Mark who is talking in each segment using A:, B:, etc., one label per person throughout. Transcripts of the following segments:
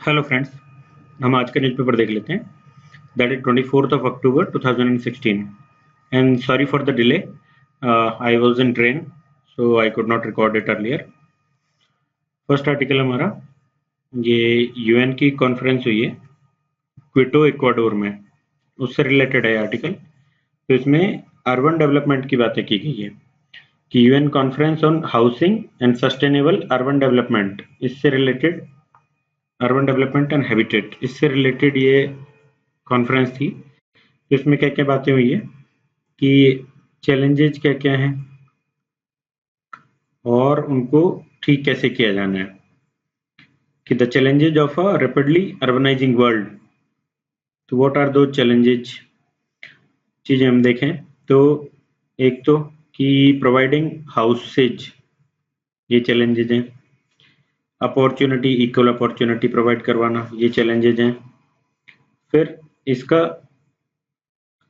A: Hello friends, हम आज का न्यूज़पेपर देख लेते हैं। That is 24th of October 2016 and sorry for the delay. I was in train so I could not record it earlier. First article हमारा ये UN की कॉन्फ्रेंस हुई है क्विटो इक्वाडोर में, उससे रिलेटेड है आर्टिकल। तो इसमें अर्बन डेवलपमेंट की बातें की गई है कि UN conference on housing and sustainable urban development, इससे related urban development and habitat, इससे रिलेटेड ये कॉन्फ्रेंस थी। तो इसमें क्या क्या बातें हुई है कि चैलेंजेज क्या क्या हैं और उनको ठीक कैसे किया जाना है। कि the challenges of a rapidly urbanising world, तो व्हाट आर दो चैलेंजेज चीजें हम देखें तो एक तो कि प्रोवाइडिंग हाउसेज, ये चैलेंजेज हैं। अपॉर्चुनिटी, इक्वल अपॉर्चुनिटी प्रोवाइड करवाना, ये चैलेंजेज हैं। फिर इसका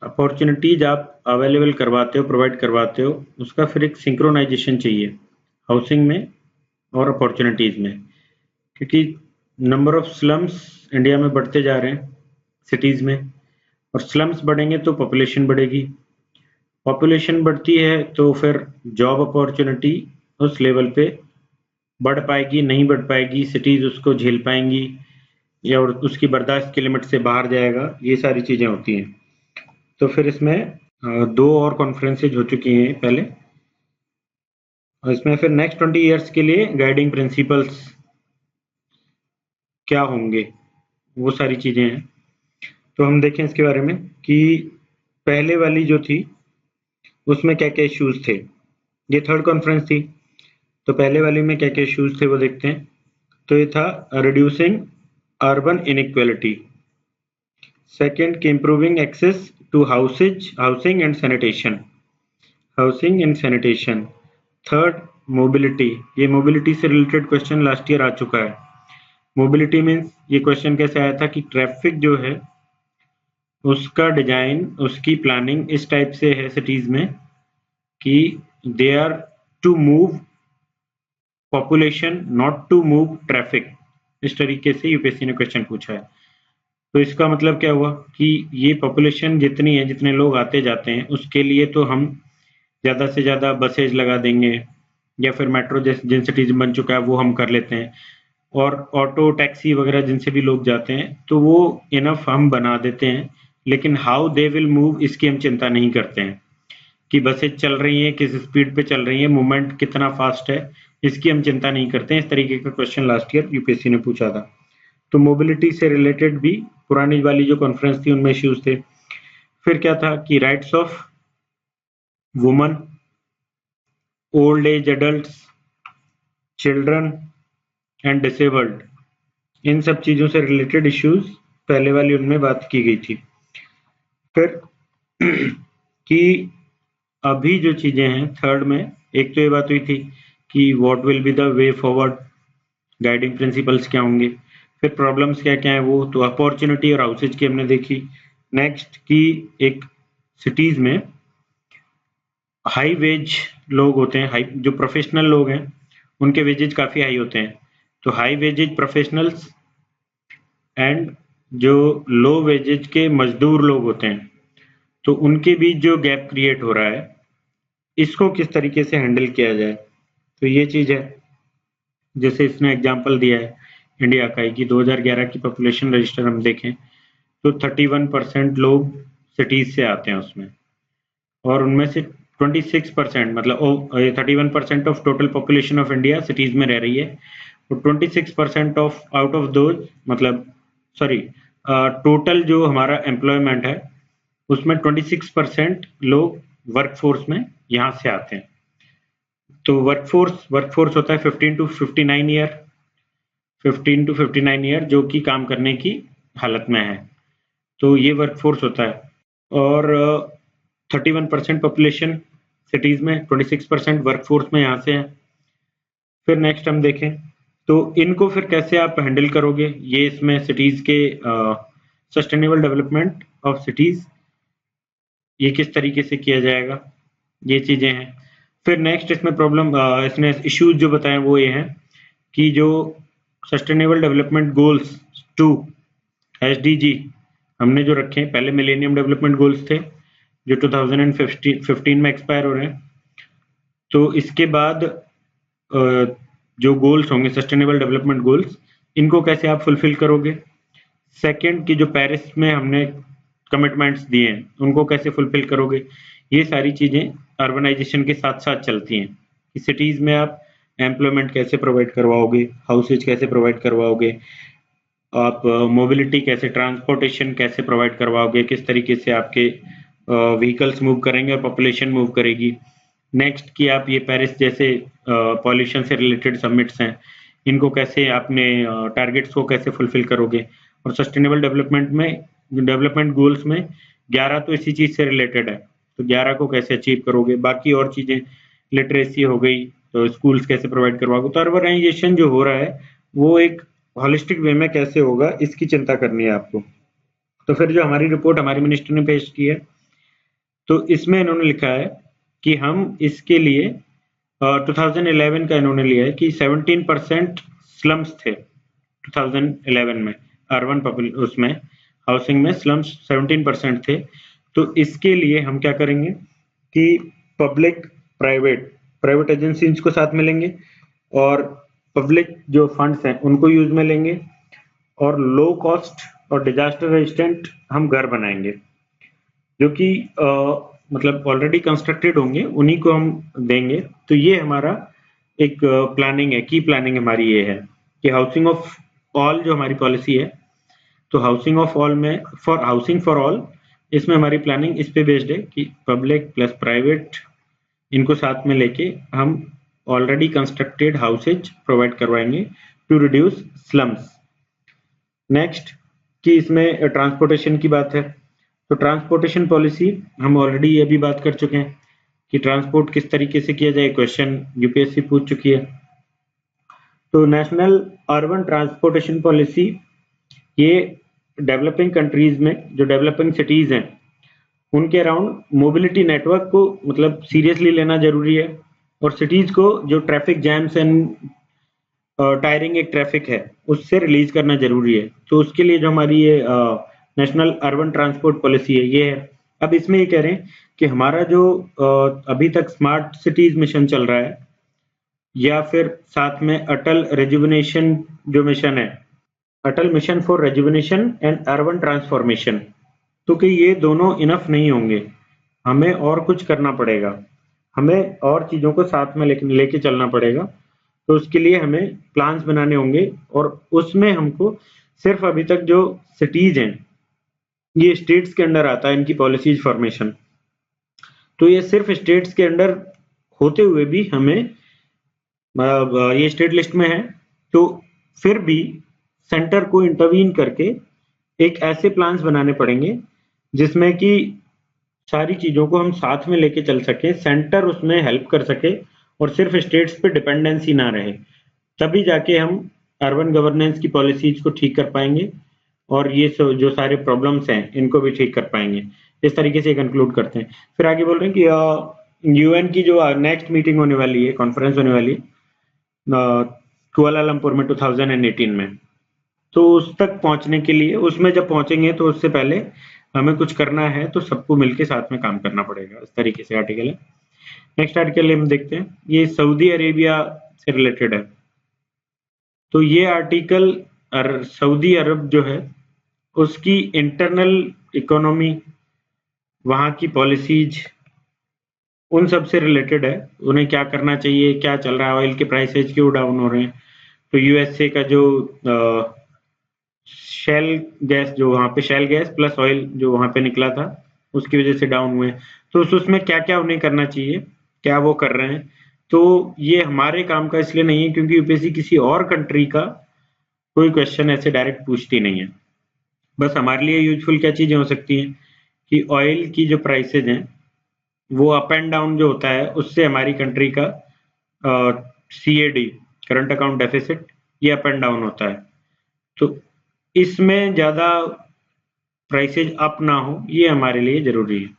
A: अपॉर्चुनिटीज आप अवेलेबल करवाते हो, प्रोवाइड करवाते हो, उसका फिर एक सिंक्रोनाइजेशन चाहिए हाउसिंग में और अपॉर्चुनिटीज में, क्योंकि नंबर ऑफ स्लम्स इंडिया में बढ़ते जा रहे हैं सिटीज में, और स्लम्स बढ़ेंगे तो पॉपुलेशन बढ़ेगी। पॉपुलेशन बढ़ती है तो फिर जॉब अपॉर्चुनिटी उस लेवल पे बढ़ पाएगी, नहीं बढ़ पाएगी, सिटीज उसको झेल पाएंगी या उसकी बर्दाश्त की लिमिट से बाहर जाएगा, ये सारी चीजें होती हैं। तो फिर इसमें दो और कॉन्फ्रेंसेज हो चुकी हैं पहले, और इसमें फिर नेक्स्ट 20 ईयर्स के लिए गाइडिंग प्रिंसिपल्स क्या होंगे, वो सारी चीजें हैं। तो हम देखें इसके बारे में कि पहले वाली जो थी उसमें क्या क्या इश्यूज थे। ये थर्ड कॉन्फ्रेंस थी, तो पहले वाली में क्या क्या इश्यूज थे वो देखते हैं। तो ये था रिड्यूसिंग अर्बन इनइक्वालिटी, सेकंड कि improving access to housing and sanitation, third mobility, ये मोबिलिटी से रिलेटेड क्वेश्चन लास्ट ईयर आ चुका है। मोबिलिटी मीन्स ये क्वेश्चन कैसे आया था कि ट्रैफिक जो है उसका डिजाइन, उसकी प्लानिंग इस टाइप से है सिटीज में कि they are to move population not to move traffic, इस तरीके से यूपीएससी ने क्वेश्चन पूछा है। तो इसका मतलब क्या हुआ कि ये पॉपुलेशन जितनी है, जितने लोग आते जाते हैं, उसके लिए तो हम ज़्यादा से ज़्यादा बसेज लगा देंगे या फिर मेट्रो जैसे जिन सिटीज में बन चुका है वो हम कर लेते हैं, और ऑटो टैक्सी वगैरह जिनसे भी लोग जाते हैं तो वो इनफ हम बना देते हैं, लेकिन हाउ दे विल मूव इसकी हम चिंता नहीं करते हैं कि बसेज चल रही हैं, किस स्पीड पे चल रही है, मूवमेंट कितना फास्ट है, इसकी हम चिंता नहीं करते हैं। इस तरीके का क्वेश्चन लास्ट ईयर यूपीएससी ने पूछा था। तो मोबिलिटी से रिलेटेड भी पुरानी वाली जो कॉन्फ्रेंस थी उनमें इश्यूज थे। फिर क्या था कि rights of women, old age adults, children and disabled, इन सब चीजों से रिलेटेड इश्यूज पहले वाली उनमें बात की गई थी। फिर कि अभी जो चीजें हैं थर्ड में, एक तो ये बात हुई थी कि what will be the way forward, guiding principles क्या होंगे, फिर प्रॉब्लम्स क्या क्या है वो, तो अपॉर्चुनिटी और हाउसेज की हमने देखी। नेक्स्ट की एक सिटीज में हाई वेज लोग होते हैं, हाई जो प्रोफेशनल लोग हैं उनके वेजेज काफी हाई होते हैं, तो हाई वेजेज प्रोफेशनल्स एंड जो लो वेजेज के मजदूर लोग होते हैं, तो उनके बीच जो गैप क्रिएट हो रहा है, इसको किस तरीके से हैंडल किया जाए। तो ये चीज है, जैसे इसने एग्जांपल दिया है इंडिया का कि 2011 की पॉपुलेशन रजिस्टर हम देखें तो 31% लोग सिटीज से आते हैं उसमें, और उनमें से 26% मतलब 31% of total population of India cities में रह रही है, और 26% ऑफ आउट ऑफ दोज मतलब सॉरी टोटल जो हमारा एम्प्लॉयमेंट है उसमें 26% लोग वर्कफोर्स में यहाँ से आते हैं। तो वर्कफोर्स होता है 15 टू 59 ईयर जो कि काम करने की हालत में है, तो ये वर्कफोर्स होता है। और 31% पॉपुलेशन सिटीज में, 26% वर्कफोर्स में यहाँ से है। फिर नेक्स्ट हम देखें तो इनको फिर कैसे आप हैंडल करोगे, ये इसमें सिटीज के सस्टेनेबल डेवलपमेंट ऑफ सिटीज, ये किस तरीके से किया जाएगा, ये चीजें हैं। फिर नेक्स्ट इसमें प्रॉब्लम, इसने इश्यूज जो बताए वो ये हैं कि जो sustainable development goals to SDG हमने जो रखे हैं, पहले मिलेनियम डेवलपमेंट गोल्स थे जो 2015 में एक्सपायर हो रहे हैं। तो इसके बाद जो गोल्स होंगे सस्टेनेबल डेवलपमेंट गोल्स, इनको कैसे आप फुलफिल करोगे। सेकंड की जो पेरिस में हमने कमिटमेंट्स दिए हैं उनको कैसे फुलफिल करोगे। ये सारी चीजें अर्बनाइजेशन के साथ साथ चलती हैं कि सिटीज में आप एम्प्लॉयमेंट कैसे प्रोवाइड करवाओगे, हाउसेज कैसे प्रोवाइड करवाओगे, आप मोबिलिटी कैसे, ट्रांसपोर्टेशन कैसे प्रोवाइड करवाओगे, किस तरीके से आपके व्हीकल्स मूव करेंगे और पॉपुलेशन मूव करेगी। नेक्स्ट कि आप ये पेरिस जैसे पॉल्यूशन से रिलेटेड समिट्स हैं, इनको कैसे आपने टारगेट्स को कैसे फुलफिल करोगे। और सस्टेनेबल डेवलपमेंट में, डेवलपमेंट गोल्स में 11 तो इसी चीज से रिलेटेड है, तो 11 को कैसे अचीव करोगे। बाकी और चीजें, लिटरेसी हो गई, तो स्कूल्स कैसे प्रोवाइड करवाओगे। तो अर्बनाइजेशन जो हो रहा है वो एक होलिस्टिक वे में कैसे होगा, इसकी चिंता करनी है आपको। तो फिर जो हमारी रिपोर्ट हमारे मिनिस्टर ने पेश की है, तो इसमें इन्होंने लिखा है कि हम इसके लिए 2011 का इन्होंने लिया है कि 17% स्लम्स थे 2011 में, अर्बन उसमें हाउसिंग में स्लम्स 17% थे। तो इसके लिए हम क्या करेंगे कि पब्लिक प्राइवेट एजेंसीज को साथ में लेंगे और पब्लिक जो फंड्स हैं उनको यूज में लेंगे और लो कॉस्ट और डिजास्टर रेजिस्टेंट हम घर बनाएंगे जो कि मतलब ऑलरेडी कंस्ट्रक्टेड होंगे, उन्हीं को हम देंगे। तो ये हमारा एक प्लानिंग है, की प्लानिंग हमारी ये है कि हाउसिंग ऑफ ऑल जो हमारी पॉलिसी है, तो हाउसिंग ऑफ ऑल में फॉर हाउसिंग फॉर ऑल, इसमें हमारी प्लानिंग इस पे बेस्ड है कि पब्लिक प्लस प्राइवेट इनको साथ में लेके हम ऑलरेडी कंस्ट्रक्टेड हाउसेज प्रोवाइड करवाएंगे टू रिड्यूस स्लम्स। नेक्स्ट कि इसमें ट्रांसपोर्टेशन की बात है, तो ट्रांसपोर्टेशन पॉलिसी हम ऑलरेडी अभी बात कर चुके हैं कि ट्रांसपोर्ट किस तरीके से किया जाए, क्वेश्चन यूपीएससी पूछ चुकी है। तो नेशनल अर्बन ट्रांसपोर्टेशन पॉलिसी, ये डेवलपिंग कंट्रीज में जो डेवलपिंग सिटीज हैं उनके अराउंड मोबिलिटी नेटवर्क को मतलब सीरियसली लेना जरूरी है और सिटीज को जो ट्रैफिक जैम्स एंड टायरिंग एक ट्रैफिक है उससे रिलीज करना जरूरी है। तो उसके लिए जो हमारी ये नेशनल अर्बन ट्रांसपोर्ट पॉलिसी है ये है। अब इसमें ये कह रहे हैं कि हमारा जो अभी तक स्मार्ट सिटीज मिशन चल रहा है या फिर साथ में अटल रेजुविनेशन जो मिशन है, Atal mission for rejuvenation and urban transformation, तो कि ये दोनों इनफ नहीं होंगे, हमें और कुछ करना पड़ेगा, हमें और चीजों को साथ में लेके चलना पड़ेगा। तो उसके लिए हमें प्लान्स बनाने होंगे और उसमें हमको सिर्फ अभी तक जो सिटीज हैं ये स्टेट्स के अंडर आता है इनकी पॉलिसीज फॉर्मेशन, तो ये सिर्फ स्टेट्स के अंडर होते हुए भी हमें ये स्टेट लिस्ट में है, तो फिर भी सेंटर को इंटरवीन करके एक ऐसे प्लान्स बनाने पड़ेंगे जिसमें कि सारी चीजों को हम साथ में लेके चल सके, सेंटर उसमें हेल्प कर सके और सिर्फ स्टेट्स पे डिपेंडेंसी ना रहे, तभी जाके हम अर्बन गवर्नेंस की पॉलिसीज को ठीक कर पाएंगे और ये जो सारे प्रॉब्लम्स हैं इनको भी ठीक कर पाएंगे। इस तरीके से कंक्लूड करते हैं। फिर आगे बोल रहे हैं कि यूएन की जो नेक्स्ट मीटिंग होने वाली है, कॉन्फ्रेंस होने वाली है कुआलालंपुर में 2018 में, तो उस तक पहुंचने के लिए, उसमें जब पहुंचेंगे तो उससे पहले हमें कुछ करना है तो सबको मिलके साथ में काम करना पड़ेगा। इस तरीके से आर्टिकल है। नेक्स्ट आर्टिकल हम देखते हैं, ये सऊदी अरेबिया से रिलेटेड है। तो ये आर्टिकल सऊदी अरब जो है उसकी इंटरनल इकोनॉमी, वहां की पॉलिसीज, उन सब से रिलेटेड है। उन्हें क्या करना चाहिए, क्या चल रहा है, ऑयल के प्राइसेज क्यों डाउन हो रहे हैं। तो यूएसए का जो शेल गैस, जो वहां पे शेल गैस प्लस ऑयल जो वहां पे निकला था उसकी वजह से डाउन हुए, तो उसमें क्या क्या उन्हें करना चाहिए, क्या वो कर रहे हैं। तो ये हमारे काम का इसलिए नहीं है क्योंकि यूपीएससी किसी और कंट्री का कोई क्वेश्चन ऐसे डायरेक्ट पूछती नहीं है। बस हमारे लिए यूजफुल क्या चीजें हो सकती हैं कि ऑयल की जो प्राइसेज हैं वो अप एंड डाउन जो होता है उससे हमारी कंट्री का CAD, करंट अकाउंट डेफिसिट, ये अप एंड डाउन होता है। तो इसमें ज्यादा प्राइसेज अप ना हो ये हमारे लिए जरूरी है,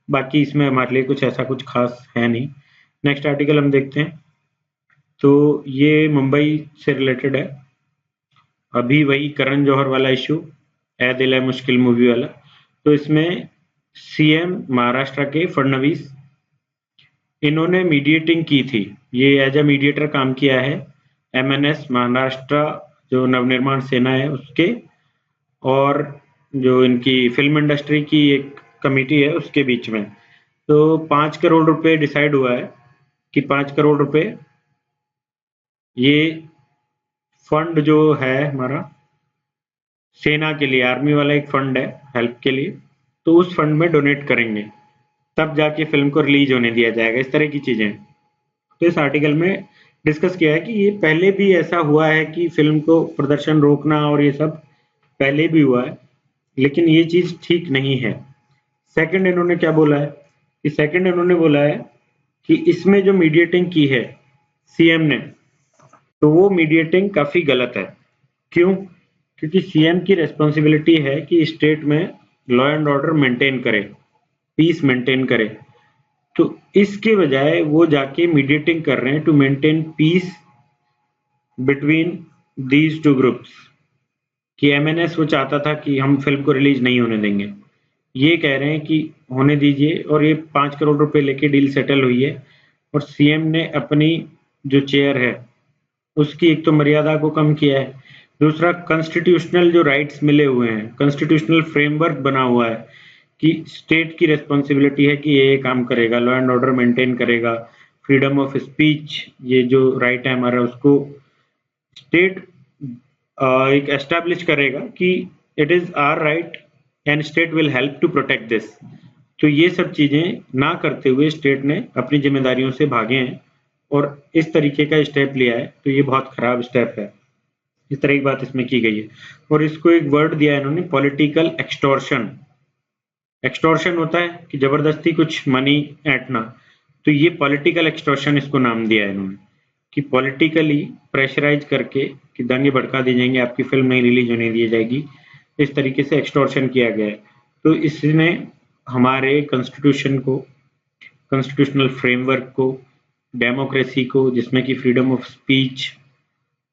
A: बाकी इसमें हमारे लिए कुछ ऐसा कुछ खास है नहीं। नेक्स्ट आर्टिकल हम देखते हैं, तो ये मुंबई से रिलेटेड है। अभी वही करण जौहर वाला इशू, ए दिल है मुश्किल मूवी वाला। तो इसमें सीएम महाराष्ट्र के फडणवीस, इन्होंने मीडिएटिंग की थी, ये एज अ मीडिएटर काम किया है एमएनएस महाराष्ट्र जो नवनिर्माण सेना है उसके, और जो इनकी फिल्म इंडस्ट्री की एक कमेटी है उसके बीच में। तो 5 करोड़ रुपए डिसाइड हुआ है कि 5 करोड़ रुपए ये फंड जो है हमारा सेना के लिए, आर्मी वाला एक फंड है हेल्प के लिए, तो उस फंड में डोनेट करेंगे, तब जाके फिल्म को रिलीज होने दिया जाएगा। इस तरह की चीजें तो इस आर्टिकल में डिस्कस किया है कि ये पहले भी ऐसा हुआ है कि फिल्म को प्रदर्शन रोकना और ये सब पहले भी हुआ है, लेकिन ये चीज ठीक नहीं है। सेकंड इन्होंने क्या बोला है कि सेकंड इन्होंने बोला है कि इसमें जो मीडिएटिंग की है सीएम ने, तो वो मीडिएटिंग काफी गलत है। क्यों? क्योंकि सीएम की रिस्पॉन्सिबिलिटी है कि स्टेट में लॉ एंड ऑर्डर मेंटेन करे, पीस मेंटेन करे। तो इसके बजाय वो जाके मीडिएटिंग कर रहे हैं to maintain peace between these two groups, कि एमएनएस वो चाहता था कि हम फिल्म को रिलीज नहीं होने देंगे, ये कह रहे हैं कि होने दीजिए, और ये 5 करोड़ रुपए लेके डील सेटल हुई है। और सीएम ने अपनी जो चेयर है उसकी एक तो मर्यादा को कम किया है, दूसरा कॉन्स्टिट्यूशनल जो राइट्स मिले हुए हैं, कॉन्स्टिट्यूशनल फ्रेमवर्क बना हुआ है कि स्टेट की रिस्पॉन्सिबिलिटी है कि ये काम करेगा, लॉ एंड ऑर्डर मेंटेन करेगा, फ्रीडम ऑफ स्पीच, ये जो राइट है हमारा उसको स्टेट एक एस्टैब्लिश करेगा कि it is our right and state will help to protect this. तो ये सब चीजें ना करते हुए स्टेट ने अपनी जिम्मेदारियों से भागे हैं और इस तरीके का स्टेप लिया है, तो ये बहुत खराब स्टेप है। इस तरह की बात इसमें की गई है, और इसको एक वर्ड दिया है इन्होंने, पॉलिटिकल एक्सटॉर्शन। एक्सटॉर्शन होता है कि जबरदस्ती कुछ मनी ऐंठना, तो ये पॉलिटिकल एक्सटॉर्शन इसको नाम दिया है इन्होंने, कि पॉलिटिकली प्रेशराइज करके कि दंगे भड़का दिए जाएंगे, आपकी फिल्म नहीं रिलीज होने दी जाएगी, इस तरीके से एक्सटॉर्शन किया गया है। तो इसने हमारे कॉन्स्टिट्यूशन को, कॉन्स्टिट्यूशनल फ्रेमवर्क को, डेमोक्रेसी को, जिसमें कि फ्रीडम ऑफ स्पीच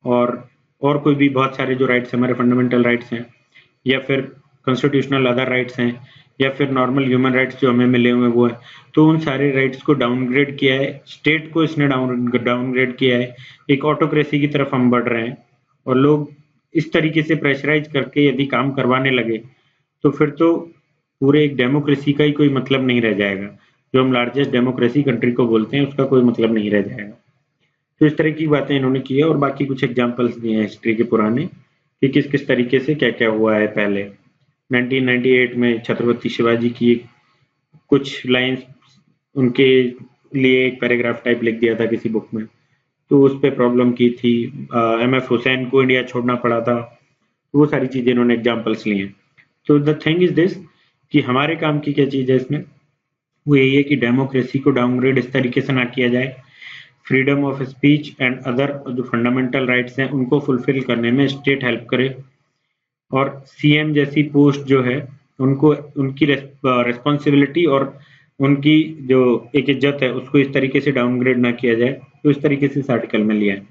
A: और कोई भी बहुत सारे जो राइट्स हमारे फंडामेंटल राइट्स हैं, या फिर कॉन्स्टिट्यूशनल अदर राइट्स हैं, या फिर नॉर्मल ह्यूमन राइट्स जो हमें मिले हुए वो है, तो उन सारे राइट्स को डाउनग्रेड किया है, स्टेट को इसने डाउनग्रेड किया है। एक ऑटोक्रेसी की तरफ हम बढ़ रहे हैं, और लोग इस तरीके से प्रेशराइज करके यदि काम करवाने लगे तो फिर तो पूरे एक डेमोक्रेसी का ही कोई मतलब नहीं रह जाएगा। जो हम लार्जेस्ट डेमोक्रेसी कंट्री को बोलते हैं उसका कोई मतलब नहीं रह जाएगा। तो इस तरह की बातें इन्होंने की है, और बाकी कुछ एग्जाम्पल्स दिए हैं हिस्ट्री के पुराने कि किस किस तरीके से क्या क्या हुआ है पहले। 1998 में छत्रपति शिवाजी की कुछ लाइंस उनके लिए एक पैराग्राफ टाइप लिख दिया था किसी बुक में, तो उस पर प्रॉब्लम की थी। एमएफ हुसैन को इंडिया छोड़ना पड़ा था, तो वो सारी चीजें इन्होंने एग्जाम्पल्स लिए हैं। तो द थिंग इज दिस कि हमारे काम की क्या चीज है इसमें, वो यही है कि डेमोक्रेसी को डाउनग्रेड इस तरीके से ना किया जाए, freedom of speech and other जो फंडामेंटल राइट्स हैं उनको फुलफिल करने में स्टेट हेल्प करे, और सीएम जैसी पोस्ट जो है उनको उनकी रिस्पॉन्सिबिलिटी और उनकी जो एक इज्जत है उसको इस तरीके से डाउनग्रेड ना किया जाए। तो इस तरीके से इस आर्टिकल में लिया है।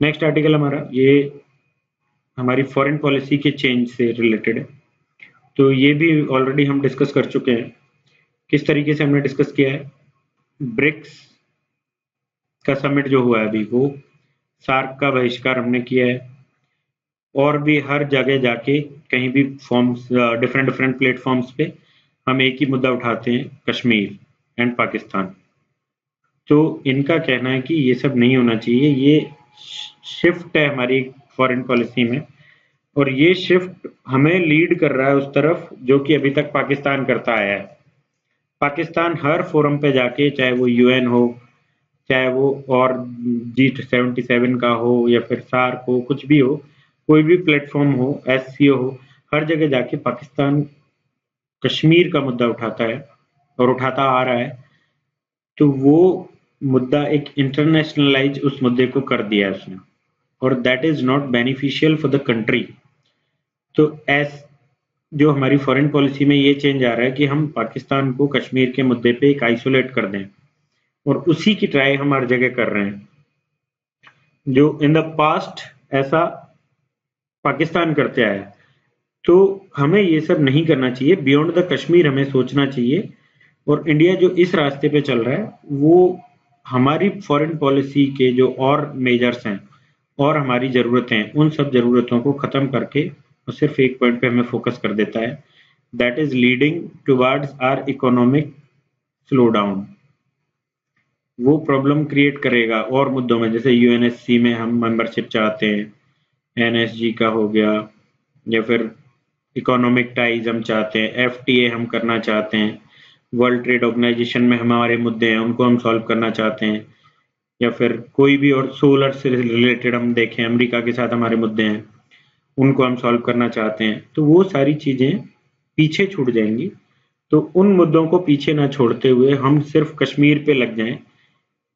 A: नेक्स्ट आर्टिकल हमारा ये हमारी फॉरेन पॉलिसी के चेंज से रिलेटेड है। तो ये भी ऑलरेडी हम डिस्कस कर चुके हैं। किस तरीके से हमने डिस्कस किया है, ब्रिक्स का समिट जो हुआ है अभी, वो सार्क का बहिष्कार हमने किया है, और भी हर जगह जाके कहीं भी फॉर्म्स डिफरेंट डिफरेंट प्लेटफॉर्म्स पे हम एक ही मुद्दा उठाते हैं, कश्मीर एंड पाकिस्तान। तो इनका कहना है कि ये सब नहीं होना चाहिए, ये शिफ्ट है हमारी फॉरेन पॉलिसी में, और ये शिफ्ट हमें लीड कर रहा है उस तरफ जो कि अभी तक पाकिस्तान करता आया है। पाकिस्तान हर फोरम पे जाके, चाहे वो यूएन हो, चाहे वो और G77 का हो, या फिर सार्क हो, कुछ भी हो, कोई भी प्लेटफॉर्म हो, एससीओ हो, हर जगह जाके पाकिस्तान कश्मीर का मुद्दा उठाता है और उठाता आ रहा है। तो वो मुद्दा एक इंटरनेशनलाइज उस मुद्दे को कर दिया है उसने, और that is not beneficial for the country. तो एस जो हमारी फॉरेन पॉलिसी में ये चेंज आ रहा है कि हम पाकिस्तान को कश्मीर के मुद्दे पे एक आइसोलेट कर दें, और उसी की ट्राई हम हर जगह कर रहे हैं। जो इन द पास्ट ऐसा पाकिस्तान करते आया है। तो हमें ये सब नहीं करना चाहिए, बियॉन्ड द कश्मीर हमें सोचना चाहिए। और इंडिया जो इस रास्ते पे चल रहा है वो हमारी फॉरेन पॉलिसी के जो और मेजर्स हैं और हमारी ज़रूरतें हैं, उन सब ज़रूरतों को ख़त्म करके और सिर्फ एक पॉइंट पे हमें फोकस कर देता है, that is leading towards our economic slow down. वो प्रॉब्लम क्रिएट करेगा और मुद्दों में, जैसे यूएनएससी में हम मेंबरशिप चाहते हैं, एनएसजी का हो गया, या फिर इकोनॉमिक टाइज हम चाहते हैं, एफटीए हम करना चाहते हैं, वर्ल्ड ट्रेड ऑर्गेनाइजेशन में हमारे मुद्दे हैं उनको हम सॉल्व करना चाहते हैं, या फिर कोई भी और सोलर से रिलेटेड हम देखें, अमेरिका के साथ हमारे मुद्दे हैं उनको हम सॉल्व करना चाहते हैं, तो वो सारी चीजें पीछे छूट जाएंगी। तो उन मुद्दों को पीछे ना छोड़ते हुए हम सिर्फ कश्मीर पे लग जाएं,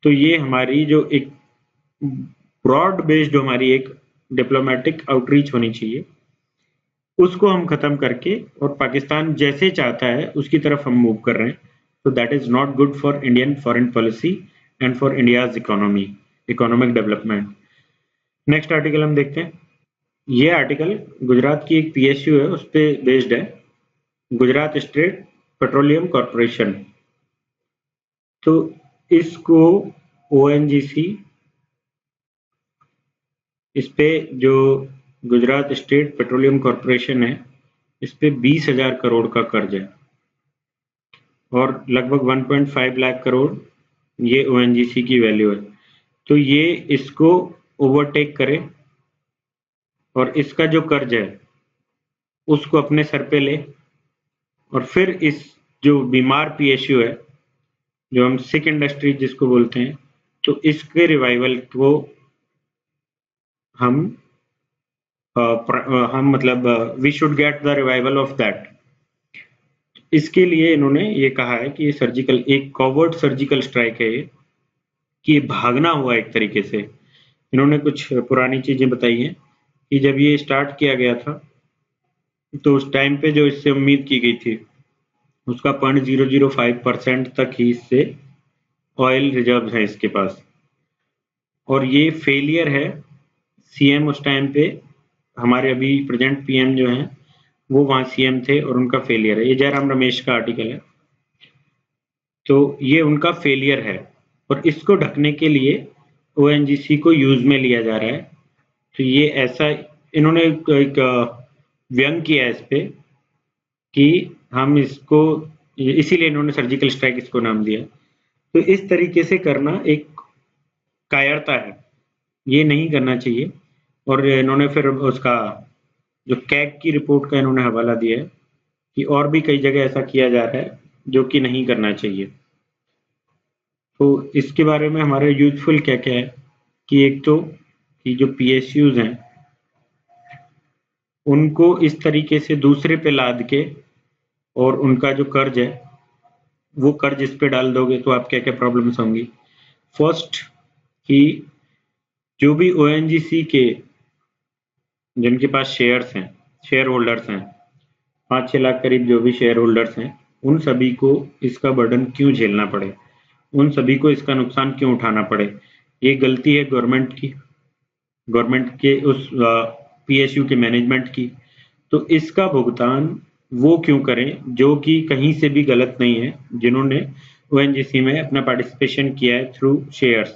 A: तो ये हमारी जो एक ब्रॉड बेस्ड जो हमारी एक डिप्लोमेटिक आउटरीच होनी चाहिए, उसको हम खत्म करके और पाकिस्तान जैसे चाहता है उसकी तरफ हम मूव कर रहे हैं। तो that is not good for Indian foreign policy and for India's economy, economic development. Next article हम देखते हैं। ये आर्टिकल गुजरात की एक पीएसयू है उस पर बेस्ड है, गुजरात स्टेट पेट्रोलियम कॉरपोरेशन। तो इसको ओएनजीसी, इस पे जो गुजरात स्टेट पेट्रोलियम कॉरपोरेशन है, इस पे 20,000 करोड़ का कर्ज है और लगभग 1.5 लाख करोड़ ये ओएनजीसी की वैल्यू है। तो ये इसको ओवरटेक करे और इसका जो कर्ज है उसको अपने सर पे ले, और फिर इस जो बीमार पीएसयू है, जो हम सिक इंडस्ट्री जिसको बोलते हैं, तो इसके रिवाइवल को हम हम मतलब we should get the revival of that. इसके लिए इन्होंने ये कहा है कि ये सर्जिकल, एक कॉवर्ड सर्जिकल स्ट्राइक है ये, कि भागना हुआ एक तरीके से। इन्होंने कुछ पुरानी चीजें बताई हैं कि जब ये स्टार्ट किया गया था तो उस टाइम पे जो इससे उम्मीद की गई थी उसका 0.005% तक ही इससे ऑयल रिजर्व है इसके पास, और ये फेलियर है। सीएम उस टाइम पे, हमारे अभी प्रेजेंट पीएम जो हैं वो वहाँ सीएम थे और उनका फेलियर है। ये जयराम रमेश का आर्टिकल है। तो ये उनका फेलियर है और इसको ढकने के लिए ओएनजीसी को यूज में लिया जा रहा है। तो ये ऐसा, इन्होंने एक व्यंग किया है इस पे कि हम इसको, इसीलिए इन्होंने सर्जिकल स्ट्राइक इसको नाम दिया। तो इस तरीके से करना एक कायरता है, ये नहीं करना चाहिए। और इन्होंने फिर उसका जो कैग की रिपोर्ट का इन्होंने हवाला दिया है कि और भी कई जगह ऐसा किया जा रहा है जो कि नहीं करना चाहिए। तो इसके बारे में हमारा यूजफुल क्या क्या है कि एक तो कि जो पीएसयूज हैं उनको इस तरीके से दूसरे पे लाद के और उनका जो कर्ज है वो कर्ज इस पे डाल दोगे तो आप क्या क्या प्रॉब्लम्स होंगी। फर्स्ट कि जो भी ओएनजीसी के जिनके पास शेयर्स हैं, शेयर होल्डर्स हैं, 5-6 लाख करीब जो भी शेयर होल्डर्स हैं, उन सभी को इसका बर्डन क्यों झेलना पड़े, उन सभी को इसका नुकसान क्यों उठाना पड़े। ये गलती है गवर्नमेंट की, गवर्नमेंट के उस पीएसयू के मैनेजमेंट की। तो इसका भुगतान वो क्यों करें जो कि कहीं से भी गलत नहीं है, जिन्होंने ओएनजीसी में अपना पार्टिसिपेशन किया है थ्रू शेयर्स।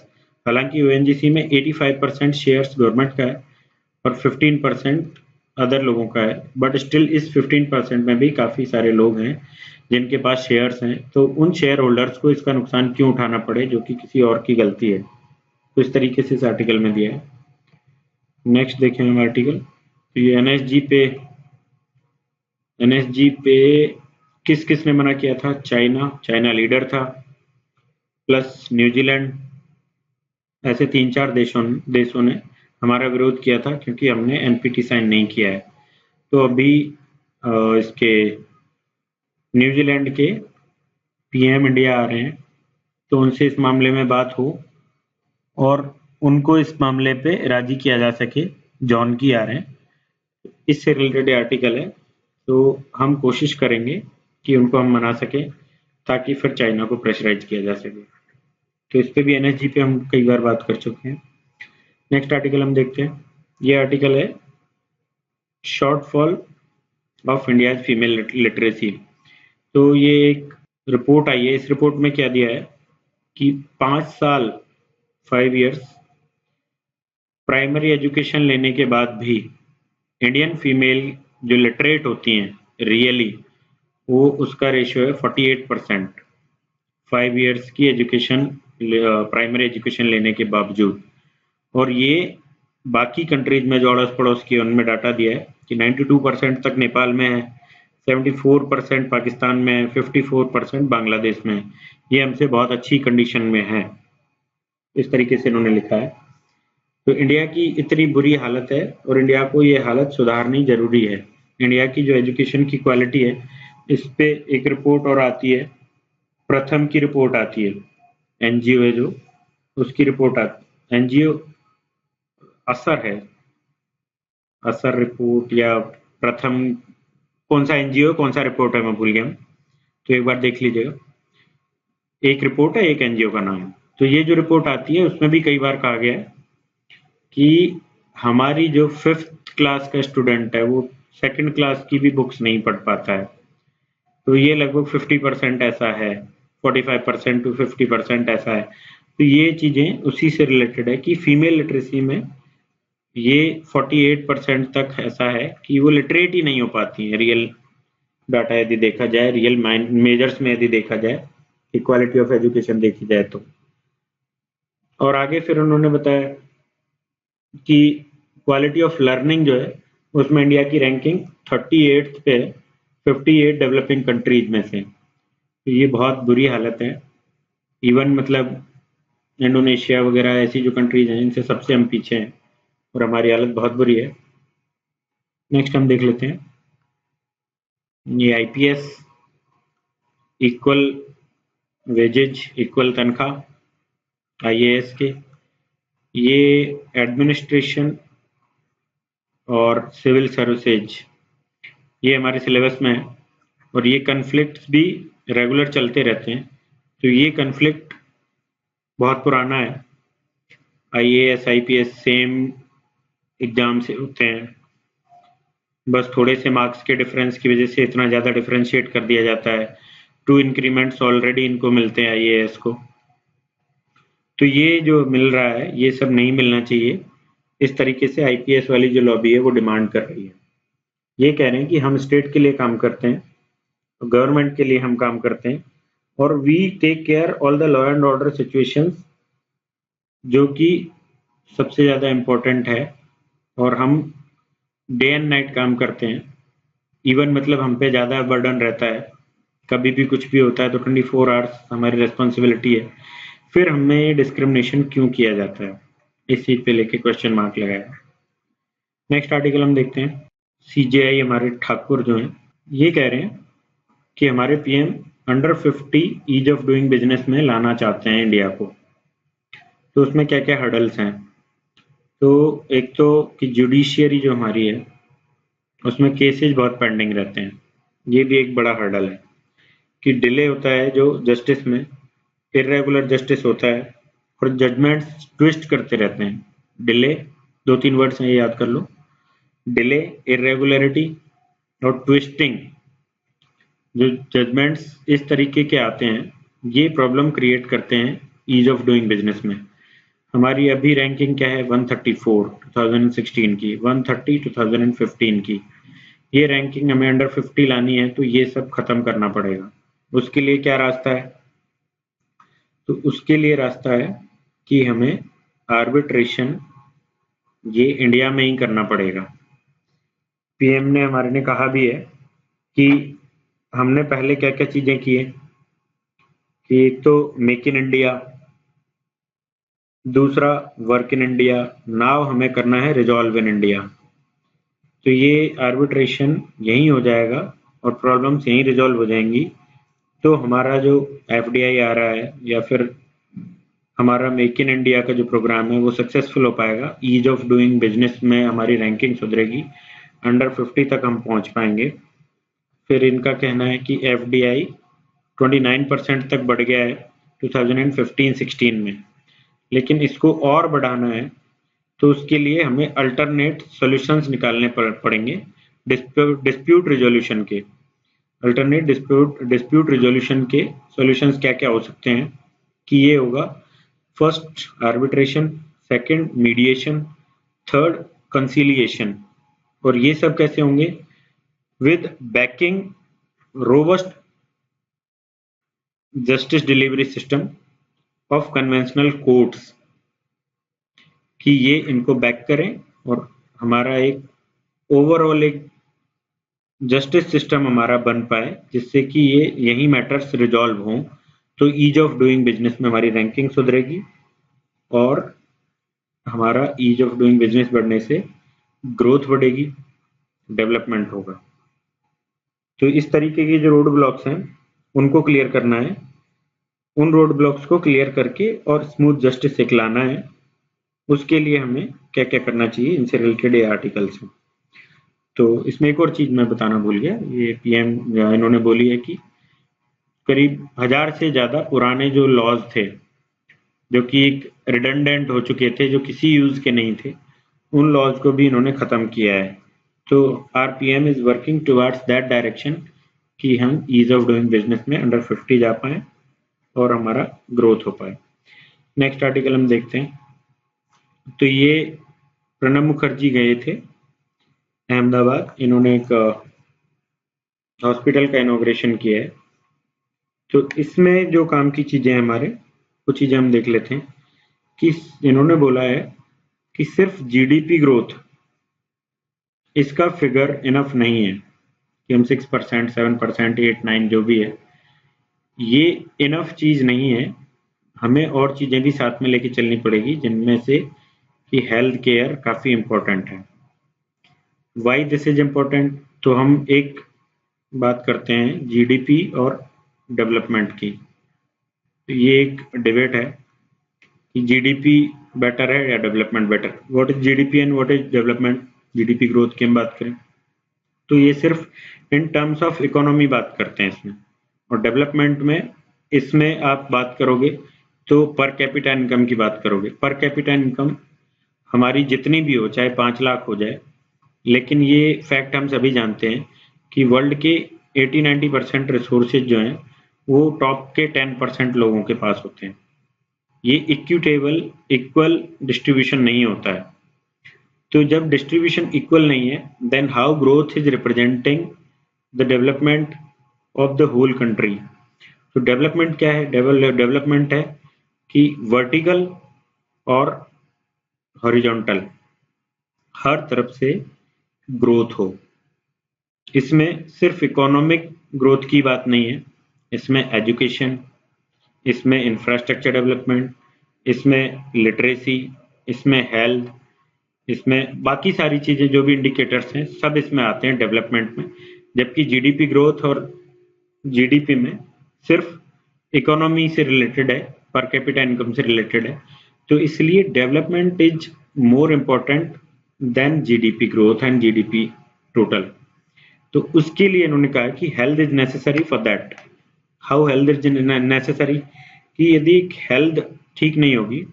A: हालांकि ओएनजीसी में 85% शेयर्स गवर्नमेंट का है और 15% अदर लोगों का है, बट स्टिल इस 15% में भी काफ़ी सारे लोग हैं जिनके पास शेयर्स हैं। तो उन शेयर होल्डर्स को इसका नुकसान क्यों उठाना पड़े जो कि किसी और की गलती है। तो इस तरीके से इस आर्टिकल में दिया है। नेक्स्ट देखें हम आर्टिकल। तो ये एनएसजी पे किस किस ने मना किया था? चाइना, चाइना लीडर था, प्लस न्यूजीलैंड, ऐसे 3-4 देशों ने हमारा विरोध किया था क्योंकि हमने एनपीटी साइन नहीं किया है। तो अभी इसके न्यूजीलैंड के पीएम इंडिया आ रहे हैं, तो उनसे इस मामले में बात हो और उनको इस मामले पे राजी किया जा सके। जॉन की आ रहे हैं, इससे रिलेटेड आर्टिकल है। तो हम कोशिश करेंगे कि उनको हम मना सकें ताकि फिर चाइना को प्रेशराइज किया जा सके। तो इस पे भी एनएसजी पे हम कई बार बात कर चुके हैं। नेक्स्ट आर्टिकल हम देखते हैं। ये आर्टिकल है shortfall of India's female literacy. तो ये एक रिपोर्ट आई है। इस रिपोर्ट में क्या दिया है कि 5 साल 5 इयर्स प्राइमरी एजुकेशन लेने के बाद भी इंडियन फीमेल जो लिटरेट होती हैं रियली, वो उसका रेशियो है 48%, 5 इयर्स की एजुकेशन प्राइमरी एजुकेशन लेने के बावजूद। और ये बाकी कंट्रीज में जो अड़ोस पड़ोस की उनमें डाटा दिया है कि 92% तक नेपाल में है, 74% पाकिस्तान में है, 54% बांग्लादेश में है। ये हमसे बहुत अच्छी कंडीशन में है, इस तरीके से इन्होंने लिखा है। तो इंडिया की इतनी बुरी हालत है और इंडिया को ये हालत सुधारनी जरूरी है। इंडिया की जो एजुकेशन की क्वालिटी है, इस पे एक रिपोर्ट और आती है, प्रथम की रिपोर्ट आती है, एनजीओ है जो, उसकी रिपोर्ट आती, एनजीओ असर है, असर रिपोर्ट या प्रथम, कौन सा एनजीओ कौन सा रिपोर्ट है मैं भूल गया हूँ, तो एक बार देख लीजिएगा। एक रिपोर्ट है, एक एनजीओ का नाम। तो ये जो रिपोर्ट आती है उसमें भी कई बार कहा गया है कि हमारी जो 5th क्लास का स्टूडेंट है वो 2nd क्लास की भी बुक्स नहीं पढ़ पाता है। तो ये लगभग 50% ऐसा है, 45% टू 50% ऐसा है। तो ये चीज़ें उसी से रिलेटेड है कि फीमेल लिटरेसी में ये 48% तक ऐसा है कि वो लिटरेट ही नहीं हो पाती हैं। रियल डाटा यदि देखा जाए, रियल मेजर्स में यदि देखा जाए, कि क्वालिटी ऑफ एजुकेशन देखी जाए तो। और आगे फिर उन्होंने बताया कि क्वालिटी ऑफ लर्निंग जो है उसमें इंडिया की रैंकिंग 38th पे है 58 डेवलपिंग कंट्रीज में से। तो ये बहुत बुरी हालत है। इवन मतलब इंडोनेशिया वगैरह ऐसी जो कंट्रीज हैं इनसे सबसे हम पीछे हैं और हमारी हालत बहुत बुरी है। नेक्स्ट हम देख लेते हैं, ये आईपीएस इक्वल वेजेज इक्वल तनख्वाह आईएएस के, ये एडमिनिस्ट्रेशन और सिविल सर्विसेज ये हमारे सिलेबस में है और ये कन्फ्लिक्ट्स भी रेगुलर चलते रहते हैं। तो ये कन्फ्लिक्ट बहुत पुराना है। आईएएस आईपीएस सेम एग्जाम से होते हैं, बस थोड़े से मार्क्स के डिफरेंस की वजह से इतना ज़्यादा डिफरेंशिएट कर दिया जाता है। 2 इंक्रीमेंट्स ऑलरेडी इनको मिलते हैं आईएएस को। तो ये जो मिल रहा है ये सब नहीं मिलना चाहिए। इस तरीके से आईपीएस वाली जो लॉबी है वो डिमांड कर रही है। ये कह रहे हैं कि हम स्टेट के लिए काम करते हैं, गवर्नमेंट के लिए हम काम करते हैं और we take care all the law and order situations, जो कि सबसे ज़्यादा इम्पोर्टेंट है। और हम डे एंड नाइट काम करते हैं। इवन मतलब हम पे ज़्यादा बर्डन रहता है, कभी भी कुछ भी होता है तो 24 आवर्स हमारी रिस्पॉन्सिबिलिटी है। फिर हमें डिस्क्रिमिनेशन क्यों किया जाता है, इस चीज़ पे लेके क्वेश्चन मार्क लगाया। नेक्स्ट आर्टिकल हम देखते हैं। सीजेआई हमारे ठाकुर जो हैं ये कह रहे हैं कि हमारे PM under 50 ease of doing business में लाना चाहते हैं इंडिया को। तो उसमें क्या क्या हर्डल्स हैं, तो एक तो कि जुडिशियरी जो हमारी है उसमें केसेस बहुत पेंडिंग रहते हैं, ये भी एक बड़ा हर्डल है कि डिले होता है जो जस्टिस में, इरेगुलर जस्टिस होता है और जजमेंट्स ट्विस्ट करते रहते हैं। डिले, 2-3 वर्ड्स हैं ये याद कर लो, डिले, इरेगुलरिटी और ट्विस्टिंग। जो जजमेंट्स इस तरीके के आते हैं ये प्रॉब्लम क्रिएट करते हैं ईज ऑफ डूइंग बिजनेस में। हमारी अभी रैंकिंग क्या है 134 2016 की, 130 2015 की। ये रैंकिंग हमें अंडर 50 लानी है तो ये सब खत्म करना पड़ेगा। उसके लिए क्या रास्ता है, तो उसके लिए रास्ता है कि हमें आर्बिट्रेशन ये इंडिया में ही करना पड़ेगा। पीएम ने हमारे ने कहा भी है कि हमने पहले क्या क्या चीजें की है, कि एक तो मेक इन इंडिया, दूसरा वर्क इन इंडिया, नाउ हमें करना है रिजॉल्व इन इंडिया। तो ये आर्बिट्रेशन यहीं हो जाएगा और प्रॉब्लम्स यहीं रिजॉल्व हो जाएंगी। तो हमारा जो एफडीआई आ रहा है या फिर हमारा मेक इन इंडिया का जो प्रोग्राम है वो सक्सेसफुल हो पाएगा। ईज ऑफ डूइंग बिजनेस में हमारी रैंकिंग सुधरेगी, अंडर 50 तक हम पहुंच पाएंगे। फिर इनका कहना है कि एफडीआई 29% तक बढ़ गया है 2015-16 में, लेकिन इसको और बढ़ाना है तो उसके लिए हमें अल्टरनेट सॉल्यूशंस निकालने पड़ेंगे डिस्प्यूट रिजोल्यूशन के। अल्टरनेट डिस्प्यूट रिजोल्यूशन के सॉल्यूशंस क्या क्या हो सकते हैं कि ये होगा first arbitration, second mediation, third conciliation. और ये सब कैसे होंगे? With banking robust justice delivery system of conventional courts, कि ये इनको बैक करें और हमारा एक ओवरऑल एक जस्टिस सिस्टम हमारा बन पाए, जिससे कि ये यही मैटर्स रिजॉल्व हों। तो ईज ऑफ डूइंग बिजनेस में हमारी रैंकिंग सुधरेगी और हमारा ईज ऑफ डूइंग बिजनेस बढ़ने से ग्रोथ बढ़ेगी, डेवलपमेंट होगा। तो इस तरीके के जो रोड ब्लॉक्स हैं उनको क्लियर करना है, उन रोड ब्लॉक्स को क्लियर करके और स्मूथ जस्टिस एक लाना है। उसके लिए हमें क्या क्या करना चाहिए, इनसे रिलेटेड ये आर्टिकल्स हैं। तो इसमें एक और चीज मैं बताना भूल गया, ये पीएम इन्होंने बोली है कि करीब 1000 से ज्यादा पुराने जो लॉज थे जो कि एक रिडंडेंट हो चुके थे, जो किसी यूज के नहीं थे, उन लॉज को भी इन्होंने खत्म किया है। तो RPM is working towards that direction कि हम ईज ऑफ डूइंग बिजनेस में अंडर 50 जा पाए और हमारा ग्रोथ हो पाए। नेक्स्ट आर्टिकल हम देखते हैं। तो ये प्रणब मुखर्जी गए थे अहमदाबाद, इन्होंने एक हॉस्पिटल का इनॉग्रेशन किया है। तो इसमें जो काम की चीजें हैं हमारे, कुछ चीजें हम देख लेते हैं कि इन्होंने बोला है कि सिर्फ जीडीपी ग्रोथ इसका फिगर इनफ नहीं है कि हम 6%, 7%, 8, 9 जो भी है, ये इनफ चीज नहीं है। हमें और चीजें भी साथ में लेके चलनी पड़ेगी, जिनमें से कि हेल्थ केयर काफी इंपॉर्टेंट है। Why this is important? तो हम एक बात करते हैं जीडीपी और डेवलपमेंट की। तो ये एक डिबेट है कि जीडीपी बेटर है या development better. What is GDP and what is development? GDP growth की हम बात करें तो ये सिर्फ इन टर्म्स ऑफ इकोनॉमी बात करते हैं इसमें, और डेवलपमेंट में इसमें आप बात करोगे तो पर कैपिटा इनकम की बात करोगे। पर कैपिटा इनकम हमारी जितनी भी हो, चाहे 5 लाख हो जाए, लेकिन ये फैक्ट हम सभी जानते हैं कि वर्ल्ड के 80-90% रिसोर्सेज जो हैं वो टॉप के 10% लोगों के पास होते हैं। ये इक्वल डिस्ट्रीब्यूशन नहीं होता है। तो जब डिस्ट्रीब्यूशन इक्वल नहीं है, then how growth is representing the development of the whole country. तो डेवलपमेंट क्या है? डेवलपमेंट है कि वर्टिकल और हॉरिजॉन्टल हर तरफ से ग्रोथ हो। इसमें सिर्फ इकोनॉमिक ग्रोथ की बात नहीं है, इसमें एजुकेशन, इसमें इंफ्रास्ट्रक्चर डेवलपमेंट, इसमें लिटरेसी, इसमें हेल्थ, इसमें बाकी सारी चीजें जो भी इंडिकेटर्स हैं सब इसमें आते हैं डेवलपमेंट में। जबकि जीडीपी ग्रोथ और जीडीपी में सिर्फ इकोनॉमी से रिलेटेड है, पर कैपिटा इनकम से रिलेटेड है। तो इसलिए development is more important then GDP growth and GDP total. तो उसके लिए इन्होंने कहा कि health is necessary for that. How health is necessary? कि यदि हेल्थ ठीक नहीं होगी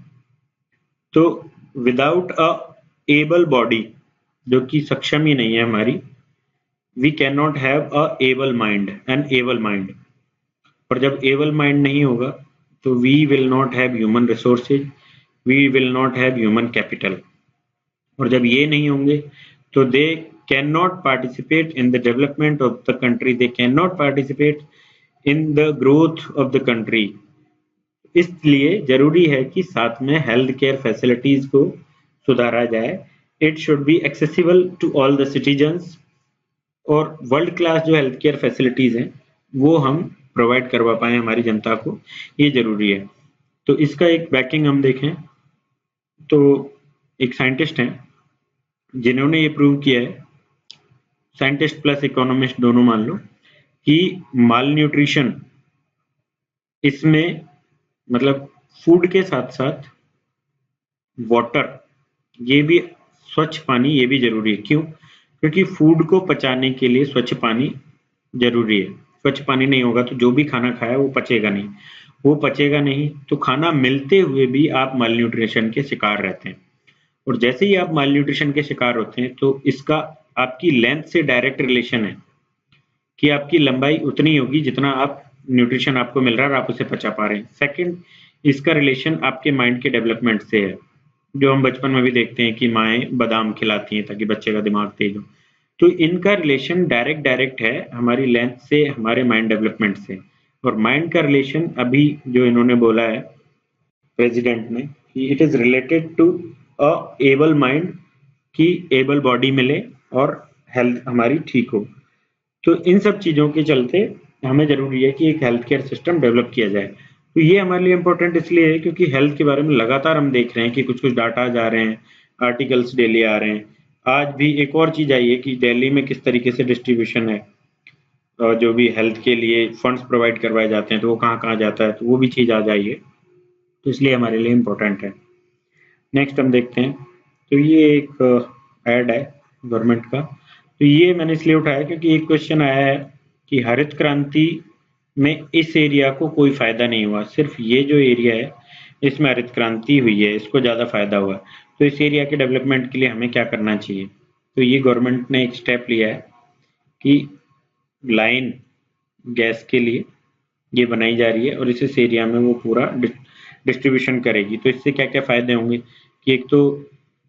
A: तो विदाउट अ एबल बॉडी, जो कि सक्षम ही नहीं है हमारी, we can not have a able mind, an able mind. और जब एबल माइंड नहीं होगा तो we will not have human resources, we will not have human capital. और जब ये नहीं होंगे तो they can not participate in the development of the country, they can not participate in the growth of the country. इसलिए जरूरी है कि साथ में हेल्थ केयर फैसिलिटीज को सुधारा जाए। It should be accessible to all the citizens, और वर्ल्ड क्लास जो हेल्थ केयर फैसिलिटीज हैं वो हम प्रोवाइड करवा पाए हमारी जनता को, ये जरूरी है। तो इसका एक बैकिंग हम देखें तो एक साइंटिस्ट हैं जिन्होंने ये प्रूव किया है, साइंटिस्ट प्लस इकोनॉमिस्ट दोनों मान लो, कि माल न्यूट्रिशन इसमें मतलब फूड के साथ साथ वाटर, ये भी स्वच्छ पानी ये भी जरूरी है। क्यों? क्योंकि फूड को पचाने के लिए स्वच्छ पानी जरूरी है। स्वच्छ पानी नहीं होगा तो जो भी खाना खाया वो पचेगा नहीं, वो पचेगा नहीं तो खाना मिलते हुए भी आप माल न्यूट्रिशन के शिकार रहते हैं। और जैसे ही आप माल न्यूट्रिशन के शिकार होते हैं तो इसका आपकी लेंथ से डायरेक्ट रिलेशन है कि आपकी लंबाई उतनी होगी जितना आप न्यूट्रिशन आपको मिल रहा है और आप उसे पचा पा रहे हैं। सेकंड, इसका रिलेशन आपके माइंड के डेवलपमेंट से है, जो हम बचपन में भी देखते हैं कि माएँ बादाम खिलाती हैं ताकि बच्चे का दिमाग तेज हो। तो इनका रिलेशन डायरेक्ट है हमारी लेंथ से, हमारे माइंड डेवलपमेंट से। और माइंड का रिलेशन अभी जो इन्होंने बोला है प्रेसिडेंट ने कि it is related to a able mind, कि एबल बॉडी मिले और हेल्थ हमारी ठीक हो। तो इन सब चीज़ों के चलते हमें ज़रूरी है कि एक हेल्थ केयर सिस्टम डेवलप किया जाए। तो ये हमारे लिए इम्पोर्टेंट इसलिए है क्योंकि हेल्थ के बारे में लगातार हम देख रहे हैं कि कुछ-कुछ डाटा जा रहे हैं, आर्टिकल्स डेली आ रहे हैं। आज भी एक और चीज़ आई है कि दिल्ली में किस तरीके से डिस्ट्रीब्यूशन है, जो भी हेल्थ के लिए फंड्स प्रोवाइड करवाए जाते हैं, तो वो कहाँ-कहाँ जाता है, तो वो भी चीज़ आ जाई है। तो इसलिए हमारे लिए इम्पोर्टेंट है। नेक्स्ट हम देखते हैं, तो ये एक ऐड है गवर्नमेंट का। तो ये मैंने इसलिए उठाया क्योंकि एक क्वेश्चन आया है कि हरित क्रांति में इस एरिया को कोई फायदा नहीं हुआ, सिर्फ ये जो एरिया है इसमें हरित क्रांति हुई है, इसको ज़्यादा फायदा हुआ। तो इस एरिया के डेवलपमेंट के लिए हमें क्या करना चाहिए? तो ये गवर्नमेंट ने एक स्टेप लिया है कि लाइन गैस के लिए ये बनाई जा रही है और इस एरिया में वो पूरा डिस्ट्रीब्यूशन करेगी। तो इससे क्या क्या फायदे होंगे कि एक तो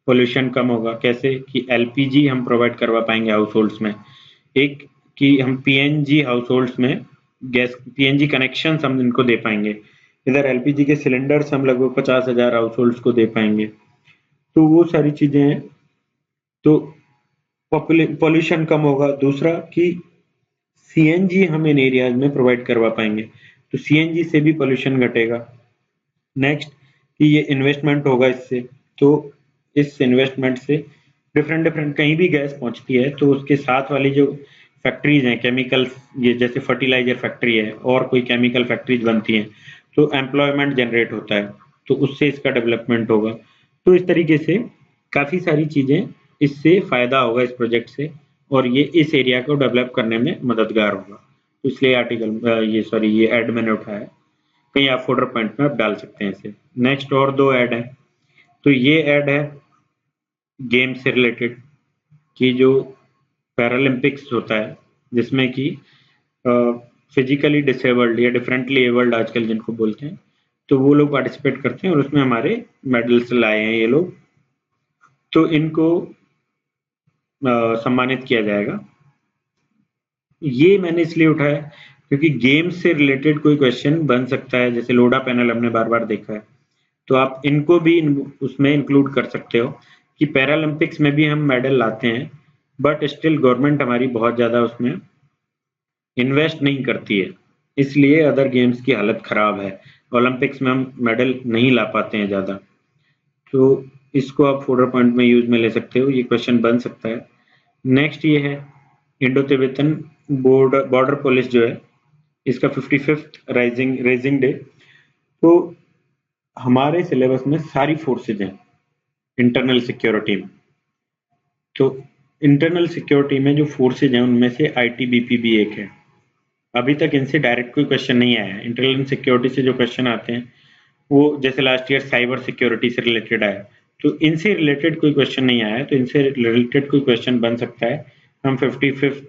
A: पोल्यूशन कम होगा, कैसे कि एलपीजी हम प्रोवाइड करवा पाएंगे हाउस होल्ड्स में, एक कि हम पीएनजी हाउस होल्ड्स में गैस पीएनजी कनेक्शन हम इनको दे पाएंगे, इधर एलपीजी के सिलेंडर्स हम लगभग 50,000 हाउस होल्ड्स को दे पाएंगे। तो वो सारी चीजें हैं। तो पॉल्यूशन कम होगा। दूसरा कि सीएनजी हम इन एरियाज में प्रोवाइड करवा पाएंगे, तो सीएनजी से भी पॉल्यूशन घटेगा। नेक्स्ट कि ये इन्वेस्टमेंट होगा इससे, तो इस इन्वेस्टमेंट से डिफरेंट कहीं भी गैस पहुंचती है तो उसके साथ वाली जो फैक्ट्रीज हैं केमिकल, ये जैसे फर्टिलाइजर फैक्ट्री है और कोई केमिकल फैक्ट्रीज बनती हैं, तो एम्प्लॉयमेंट जनरेट होता है, तो उससे इसका डेवलपमेंट होगा। तो इस तरीके से काफ़ी सारी चीज़ें, इससे फ़ायदा होगा इस प्रोजेक्ट से और ये इस एरिया को डेवलप करने में मददगार होगा। तो इसलिए ये ऐड मैंने उठाया है, कहीं आप फोल्डर पॉइंट में आप डाल सकते हैं इसे। नेक्स्ट और 2 ऐड हैं, तो ये ऐड है गेम से रिलेटेड कि जो पैरालंपिक्स होता है जिसमें कि फिजिकली डिसेबल्ड या डिफरेंटली एबल्ड आजकल जिनको बोलते हैं, तो वो लोग पार्टिसिपेट करते हैं और उसमें हमारे मेडल्स लाए हैं ये लोग, तो इनको सम्मानित किया जाएगा। ये मैंने इसलिए उठाया क्योंकि गेम से रिलेटेड कोई क्वेश्चन बन सकता है, जैसे लोडा पैनल हमने बार-बार देखा है, तो आप इनको भी उसमें इंक्लूड कर सकते हो कि पैरालंपिक्स में भी हम मेडल लाते हैं, बट स्टिल गवर्नमेंट हमारी बहुत ज़्यादा उसमें इन्वेस्ट नहीं करती है, इसलिए अदर गेम्स की हालत खराब है। ओलंपिक्स में हम मेडल नहीं ला पाते हैं ज़्यादा, तो इसको आप फोल्डर पॉइंट में यूज में ले सकते हो, ये क्वेश्चन बन सकता है। नेक्स्ट ये है इंडो तिब्बतन बॉर्डर पुलिस जो है, इसका 55th रेजिंग डे। तो हमारे सिलेबस में सारी फोर्सेज हैं इंटरनल सिक्योरिटी में, तो इंटरनल सिक्योरिटी में जो फोर्सेज हैं उनमें से आईटीबीपी भी एक है। अभी तक इनसे डायरेक्ट कोई क्वेश्चन नहीं आया है। इंटरनल सिक्योरिटी से जो क्वेश्चन आते हैं वो जैसे लास्ट ईयर साइबर सिक्योरिटी से रिलेटेड आया, तो इनसे रिलेटेड कोई क्वेश्चन नहीं आया है, तो इनसे रिलेटेड कोई क्वेश्चन बन सकता है। हम 55th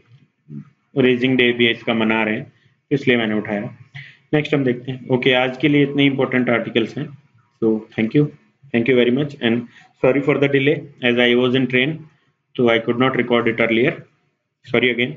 A: रेजिंग डे भी इसका मना रहे हैं, इसलिए मैंने उठाया। नेक्स्ट हम देखते हैं। ओके, आज के लिए इतने इंपॉर्टेंट आर्टिकल्स हैं, so thank you very much and sorry for the delay as I was in train, so I could not record it earlier, sorry again।